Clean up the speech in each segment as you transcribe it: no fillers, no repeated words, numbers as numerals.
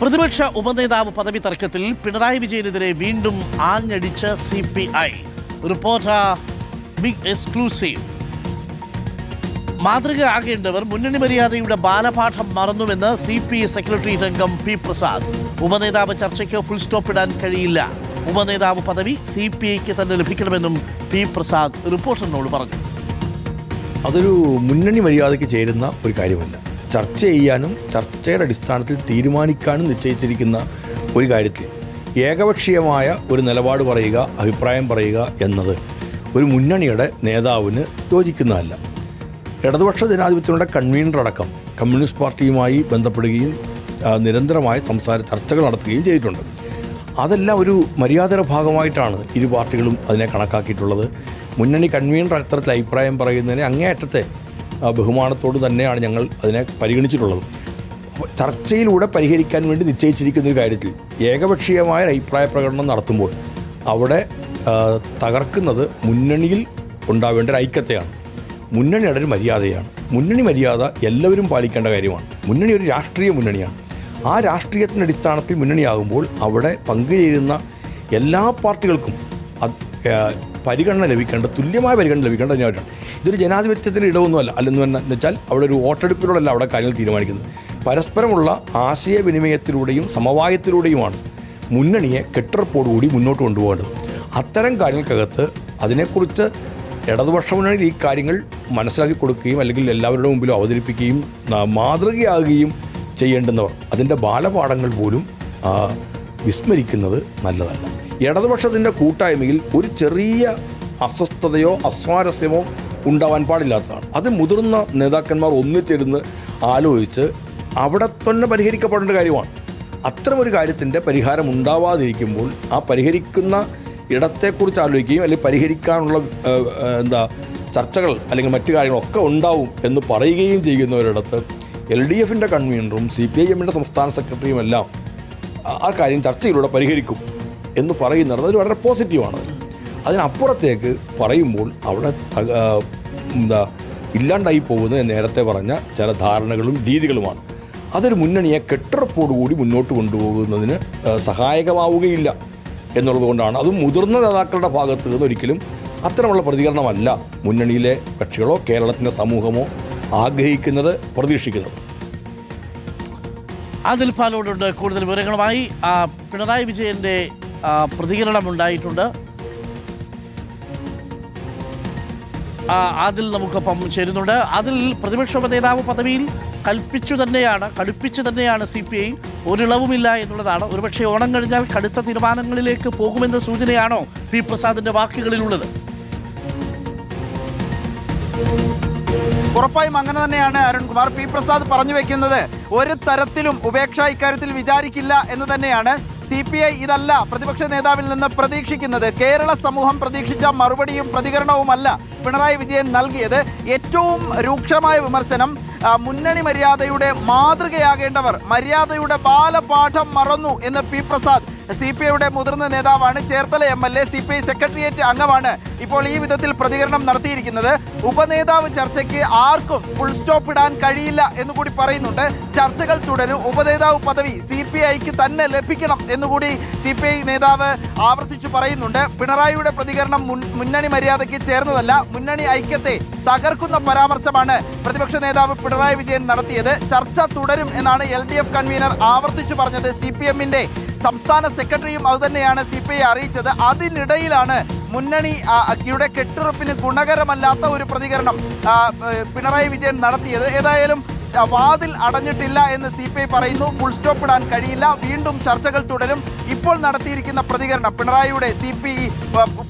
പ്രതിപക്ഷ ഉപനേതാവ് പദവി തർക്കത്തിൽ പിണറായി വിജയനെതിരെ വീണ്ടും ആഞ്ഞടിച്ച CPI. Reporter big exclusive. മാതൃകയാകേണ്ടവർ മുന്നണി മര്യാദയുടെ ബാലപാഠം മറന്നുവെന്ന് CPI സെക്രട്ടേറിയറ്റ് അംഗം പി പ്രസാദ്. ഉപനേതാവ് ചർച്ചയ്ക്ക് ഫുൾ സ്റ്റോപ്പ് ഇടാൻ കഴിയില്ല. ഉപനേതാവ് പദവി CPIക്ക് തന്നെ ലഭിക്കണമെന്നും പി പ്രസാദ് റിപ്പോർട്ടറിനോട് പറഞ്ഞു. അതൊരു മുന്നണി മര്യാദയ്ക്ക് ചേരുന്ന ഒരു കാര്യമല്ല. ചർച്ച ചെയ്യാനും ചർച്ചയുടെ അടിസ്ഥാനത്തിൽ തീരുമാനിക്കാനും നിശ്ചയിച്ചിരിക്കുന്ന ഒരു കാര്യത്തിൽ ഏകപക്ഷീയമായ ഒരു നിലപാട് പറയുക, അഭിപ്രായം പറയുക എന്നത് ഒരു മുന്നണിയുടെ നേതാവിന് യോജിക്കുന്നതല്ല. ഇടതുപക്ഷ ജനാധിപത്യങ്ങളുടെ കൺവീനറടക്കം കമ്മ്യൂണിസ്റ്റ് പാർട്ടിയുമായി ബന്ധപ്പെടുകയും നിരന്തരമായ ചർച്ചകൾ നടത്തുകയും ചെയ്തിട്ടുണ്ട്. അതെല്ലാം ഒരു മര്യാദയുടെ ഭാഗമായിട്ടാണ് ഇരു പാർട്ടികളും അതിനെ കണക്കാക്കിയിട്ടുള്ളത്. മുന്നണി കൺവീനർ അത്തരത്തിൽ അഭിപ്രായം പറയുന്നതിന് അങ്ങേയറ്റത്തെ ബഹുമാനത്തോട് തന്നെയാണ് ഞങ്ങൾ അതിനെ പരിഗണിച്ചിട്ടുള്ളത്. ചർച്ചയിലൂടെ പരിഹരിക്കാൻ വേണ്ടി നിശ്ചയിച്ചിരിക്കുന്ന ഒരു കാര്യത്തിൽ ഏകപക്ഷീയമായ അഭിപ്രായ പ്രകടനം നടത്തുമ്പോൾ അവിടെ തകർക്കുന്നത് മുന്നണിയിൽ ഉണ്ടാവേണ്ട ഒരു ഐക്യത്തെയാണ്. മുന്നണിയുടെ ഒരു മര്യാദയാണ്. മുന്നണി മര്യാദ എല്ലാവരും പാലിക്കേണ്ട കാര്യമാണ്. മുന്നണി ഒരു രാഷ്ട്രീയ മുന്നണിയാണ്. ആ രാഷ്ട്രീയത്തിൻ്റെ അടിസ്ഥാനത്തിൽ മുന്നണിയാകുമ്പോൾ അവിടെ പങ്കുചേരുന്ന എല്ലാ പാർട്ടികൾക്കും പരിഗണന ലഭിക്കേണ്ട, തുല്യമായ പരിഗണന ലഭിക്കേണ്ട തന്നെയായിട്ടാണ്. ഇതൊരു ജനാധിപത്യത്തിന് ഇടവൊന്നുമല്ല. അല്ലെന്ന് വെച്ചാൽ അവിടെ ഒരു വോട്ടെടുപ്പിലൂടെയല്ല അവിടെ കാര്യങ്ങൾ തീരുമാനിക്കുന്നത്. പരസ്പരമുള്ള ആശയവിനിമയത്തിലൂടെയും സമവായത്തിലൂടെയുമാണ് മുന്നണിയെ കെട്ടുറപ്പോടുകൂടി മുന്നോട്ട് കൊണ്ടുപോകേണ്ടത്. അത്തരം കാര്യങ്ങൾക്കകത്ത് അതിനെക്കുറിച്ച് ഇടതുപക്ഷ മുന്നണിയിൽ ഈ കാര്യങ്ങൾ മനസ്സിലാക്കി കൊടുക്കുകയും അല്ലെങ്കിൽ എല്ലാവരുടെ മുമ്പിലും അവതരിപ്പിക്കുകയും മാതൃകയാകുകയും ചെയ്യേണ്ടുന്നവർ അതിൻ്റെ ബാലപാഠങ്ങൾ പോലും വിസ്മരിക്കുന്നത് നല്ലതല്ല. ഇടതുപക്ഷത്തിൻ്റെ കൂട്ടായ്മയിൽ ഒരു ചെറിയ അസ്വസ്ഥതയോ അസ്വാരസ്യമോ ഉണ്ടാവാൻ പാടില്ലാത്തതാണ്. അത് മുതിർന്ന നേതാക്കന്മാർ ഒന്നിച്ചിരുന്ന് ആലോചിച്ച് അവിടെ തന്നെ പരിഹരിക്കപ്പെടേണ്ട കാര്യമാണ്. അത്തരമൊരു കാര്യത്തിൻ്റെ പരിഹാരം ഉണ്ടാവാതിരിക്കുമ്പോൾ ആ പരിഹരിക്കുന്ന ഇടത്തെക്കുറിച്ച് ആലോചിക്കുകയും അല്ലെങ്കിൽ പരിഹരിക്കാനുള്ള ചർച്ചകൾ അല്ലെങ്കിൽ മറ്റു കാര്യങ്ങളൊക്കെ ഉണ്ടാവും എന്ന് പറയുകയും ചെയ്യുന്നവരിടത്ത് LDFിൻ്റെ കൺവീനറും CPIMൻ്റെ സംസ്ഥാന സെക്രട്ടറിയും എല്ലാം ആ കാര്യം ചർച്ചയിലൂടെ പരിഹരിക്കും എന്ന് പറയുന്നത് അത് വളരെ പോസിറ്റീവാണ്. അതിനപ്പുറത്തേക്ക് പറയുമ്പോൾ അവിടെ ഇല്ലാണ്ടായി പോകുന്നത് നേരത്തെ പറഞ്ഞ ചില ധാരണകളും രീതികളുമാണ്. അതൊരു മുന്നണിയെ കെട്ടുറപ്പോടുകൂടി മുന്നോട്ട് കൊണ്ടുപോകുന്നതിന് സഹായകമാവുകയില്ല എന്നുള്ളതുകൊണ്ടാണ് അതും മുതിർന്ന നേതാക്കളുടെ ഭാഗത്ത് നിന്ന് ഒരിക്കലും അത്തരമുള്ള പ്രതികരണമല്ല മുന്നണിയിലെ കക്ഷികളോ കേരളത്തിൻ്റെ സമൂഹമോ ആഗ്രഹിക്കുന്നത്, പ്രതീക്ഷിക്കുന്നത്. ആദിൽ പാലോടുണ്ട് കൂടുതൽ വിവരങ്ങളുമായി. പിണറായി വിജയന്റെ പ്രതികരണം ഉണ്ടായിട്ടുണ്ട്. അതിൽ നമുക്കൊപ്പം ചേരുന്നുണ്ട്. അതിൽ പ്രതിപക്ഷ ഉപനേതാവ് പദവിയിൽ കടുപ്പിച്ചു തന്നെയാണ് CPI. ഒരിളവുമില്ല എന്നുള്ളതാണ്. ഒരുപക്ഷെ ഓണം കഴിഞ്ഞാൽ കടുത്ത തീരുമാനങ്ങളിലേക്ക് പോകുമെന്ന സൂചനയാണോ പി പ്രസാദിന്റെ വാക്കുകളിലുള്ളത്? ഉറപ്പായും അങ്ങനെ തന്നെയാണ് അരുൺകുമാർ. പി പ്രസാദ് പറഞ്ഞു വെക്കുന്നത് ഒരു തരത്തിലും ഉപേക്ഷ ഇക്കാര്യത്തിൽ വിചാരിക്കില്ല എന്ന് തന്നെയാണ്. CPI ഇതല്ല പ്രതിപക്ഷ നേതാവിൽ നിന്ന് പ്രതീക്ഷിക്കുന്നത്. കേരള സമൂഹം പ്രതീക്ഷിച്ച മറുപടിയും പ്രതികരണവുമല്ല പിണറായി വിജയൻ നൽകിയത്. ഏറ്റവും രൂക്ഷമായ വിമർശനം മുന്നണി മര്യാദയുടെ മാതൃകയാകേണ്ടവർ മര്യാദയുടെ ബാലപാഠം മറന്നു എന്ന് പി പ്രസാദ്, CPIയുടെ മുതിർന്ന നേതാവാണ്, ചേർത്തല MLA, CPI സെക്രട്ടേറിയറ്റ് അംഗമാണ്, ഇപ്പോൾ ഈ വിധത്തിൽ പ്രതികരണം നടത്തിയിരിക്കുന്നത്. ഉപനേതാവ് ചർച്ചയ്ക്ക് ആർക്കും ഫുൾ സ്റ്റോപ്പ് ഇടാൻ കഴിയില്ല എന്നുകൂടി പറയുന്നുണ്ട്. ചർച്ചകൾ തുടരും. ഉപനേതാവ് പദവി CPIക്ക് തന്നെ ലഭിക്കണം എന്നുകൂടി CPI നേതാവ് ആവർത്തിച്ചു പറയുന്നുണ്ട്. പിണറായിയുടെ പ്രതികരണം മുന്നണി മര്യാദയ്ക്ക് ചേർന്നതല്ല, മുന്നണി ഐക്യത്തെ തകർക്കുന്ന പരാമർശമാണ് പ്രതിപക്ഷ നേതാവ് പിണറായി വിജയൻ നടത്തിയത്. ചർച്ച തുടരും എന്നാണ് LDF കൺവീനർ ആവർത്തിച്ചു പറഞ്ഞത്. CPMന്റെ സംസ്ഥാന സെക്രട്ടറിയും അതുതന്നെയാണ് CPI അറിയിച്ചത്. അതിനിടയിലാണ് മുന്നണിയുടെ കെട്ടുറപ്പിന് ഗുണകരമല്ലാത്ത ഒരു പ്രതികരണം പിണറായി വിജയൻ നടത്തിയത്. ഏതായാലും വാതിൽ അടഞ്ഞിട്ടില്ല എന്ന് CPI പറയുന്നു. ഫുൾ സ്റ്റോപ്പ് ഇടാൻ കഴിയില്ല. വീണ്ടും ചർച്ചകൾ തുടരും. ഇപ്പോൾ നടത്തിയിരിക്കുന്ന പ്രതികരണം പിണറായിയുടെ CPI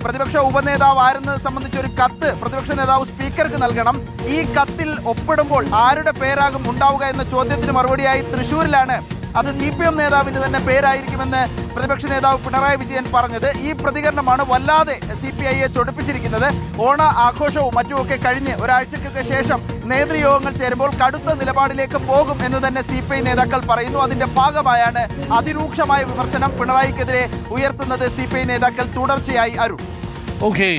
പ്രതിപക്ഷ ഉപനേതാവ് ആരെന്നത് സംബന്ധിച്ചൊരു കത്ത് പ്രതിപക്ഷ നേതാവ് സ്പീക്കർക്ക് നൽകണം. ഈ കത്തിൽ ഒപ്പിടുമ്പോൾ ആരുടെ പേരാകും ഉണ്ടാവുക എന്ന ചോദ്യത്തിന് മറുപടിയായി തൃശ്ശൂരിലാണ് അത് CPM നേതാവിന്റെ തന്നെ പേരായിരിക്കുമെന്ന് പ്രതിപക്ഷ നേതാവ് പിണറായി വിജയൻ പറഞ്ഞത്. ഈ പ്രതികരണമാണ് വല്ലാതെ CPIയെ ചൊടിപ്പിച്ചിരിക്കുന്നത്. ഓണ ആഘോഷവും മറ്റുമൊക്കെ കഴിഞ്ഞ് ഒരാഴ്ചക്കൊക്കെ ശേഷം നേതൃയോഗങ്ങൾ ചേരുമ്പോൾ കടുത്ത നിലപാടിലേക്ക് പോകും എന്ന് തന്നെ CPI നേതാക്കൾ പറയുന്നു. അതിന്റെ ഭാഗമായാണ് അതിരൂക്ഷമായ വിമർശനം പിണറായിക്കെതിരെ ഉയർത്തുന്നത് CPI നേതാക്കൾ തുടർച്ചയായി. അരുൺ. ഓക്കെ.